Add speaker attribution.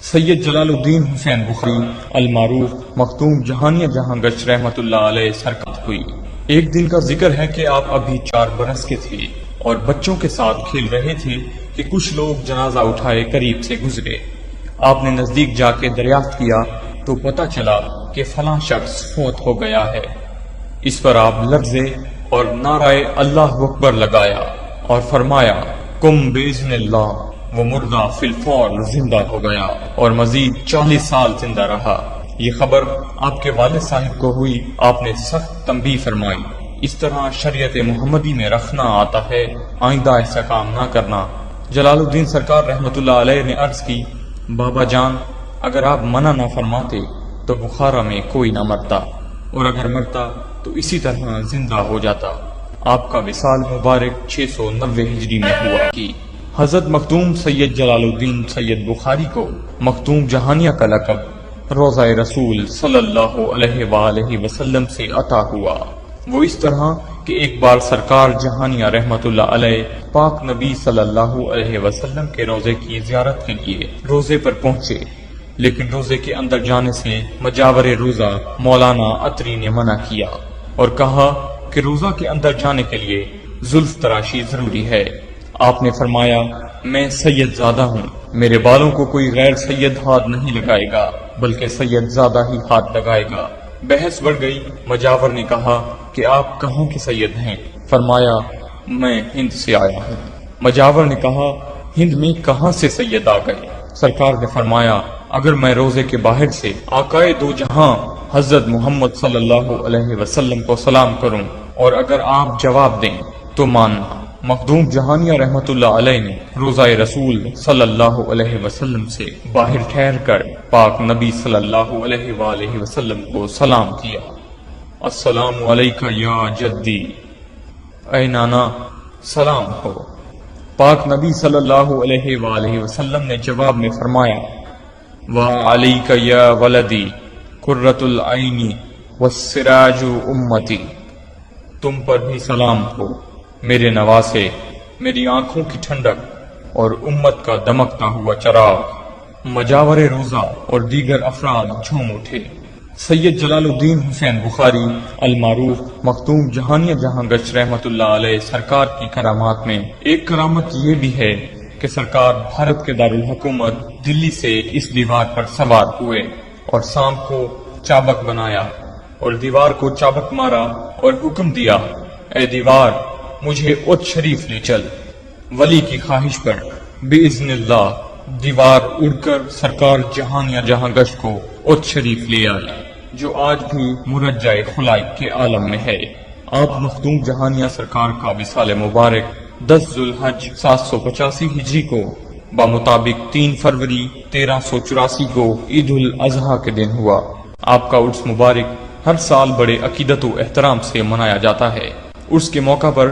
Speaker 1: سید جلال الدین حسین بخاری المعروف مختوم جہانیہ جہاں گشت رحمت اللہ علیہ سرکت ہوئی۔ ایک دن کا ذکر ہے کہ آپ ابھی 4 برس کے تھے اور بچوں کے ساتھ کھیل رہے تھے کہ کچھ لوگ جنازہ اٹھائے قریب سے گزرے۔ آپ نے نزدیک جا کے دریافت کیا تو پتہ چلا کہ فلاں شخص فوت ہو گیا ہے۔ اس پر آپ لرزے اور نعرہ اللہ اکبر لگایا اور فرمایا کم باذن اللہ، وہ مردہ فی الفور زندہ ہو گیا اور مزید 40 سال زندہ رہا۔ یہ خبر آپ کے والد صاحب کو ہوئی، آپ نے سخت تنبیہ فرمائی، اس طرح شریعت محمدی میں رکھنا آتا ہے، آئندہ ایسا کام نہ کرنا۔ جلال الدین سرکار رحمت اللہ علیہ نے عرض کی، بابا جان اگر آپ منع نہ فرماتے تو بخارا میں کوئی نہ مرتا، اور اگر مرتا تو اسی طرح زندہ ہو جاتا۔ آپ کا وصال مبارک 690 ہجری میں ہوا کہ حضرت مختوم سید جلال الدین سید بخاری کو مختوم جہانیہ کا لقب روضہ رسول صلی اللہ علیہ وآلہ وسلم سے عطا ہوا۔ وہ اس طرح کہ ایک بار سرکار جہانیہ رحمت اللہ علیہ پاک نبی صلی اللہ علیہ وسلم کے روضے کی زیارت کے لیے روضے پر پہنچے، لیکن روضے کے اندر جانے سے مجاور روضہ مولانا عطری نے منع کیا اور کہا کہ روضہ کے اندر جانے کے لیے زلف تراشی ضروری ہے۔ آپ نے فرمایا میں سید زادہ ہوں، میرے بالوں کو کوئی غیر سید ہاتھ نہیں لگائے گا بلکہ سید زادہ ہی ہاتھ لگائے گا۔ بحث بڑھ گئی۔ مجاور نے کہا کہ آپ کہاں کے سید ہیں؟ فرمایا میں ہند سے آیا ہوں۔ مجاور نے کہا ہند میں کہاں سے سید آ گئے؟ سرکار نے فرمایا اگر میں روزے کے باہر سے آقائے دو جہاں حضرت محمد صلی اللہ علیہ وسلم کو سلام کروں اور اگر آپ جواب دیں تو ماننا۔ مخدوم جہانیہ رحمت اللہ علیہ نے روزہ رسول صلی اللہ علیہ وسلم سے باہر ٹھہر کر پاک نبی صلی اللہ علیہ وآلہ وسلم کو سلام کیا، السلام علیکہ یا جدی، اے نانا سلام ہو۔ پاک نبی صلی اللہ علیہ وآلہ وسلم نے جواب میں فرمایا وعلیکہ یا ولدی قرۃ العین والسراج امتی، تم پر بھی سلام ہو میرے نواسے، میری آنکھوں کی ٹھنڈک اور امت کا دمکتا ہوا چراغ۔ مجاور روزہ اور دیگر افراد جھوم اٹھے۔ سید جلال الدین حسین بخاری المعروف مختوم جہانیہ جہاں گشت رحمت اللہ علیہ سرکار کی کرامات میں ایک کرامت یہ بھی ہے کہ سرکار بھارت کے دارالحکومت دلی سے اس دیوار پر سوار ہوئے اور سانپ کو چابک بنایا اور دیوار کو چابک مارا اور حکم دیا اے دیوار مجھے اچ شریف لے چل۔ ولی کی خواہش پر باذن اللہ دیوار اڑ کر سرکار جہانیہ جہاں گشت کو اچ شریف لے آئی، جو آج بھی مرجع خلائق کے عالم میں ہے۔ آپ مختوم جہانیہ سرکار کا وصال مبارک 10 ذوالحج 785 ہجری کو بمطابق 3 فروری 1384 کو عید الاضحیٰ کے دن ہوا۔ آپ کا عرس مبارک ہر سال بڑے عقیدت و احترام سے منایا جاتا ہے۔ عرس کے موقع پر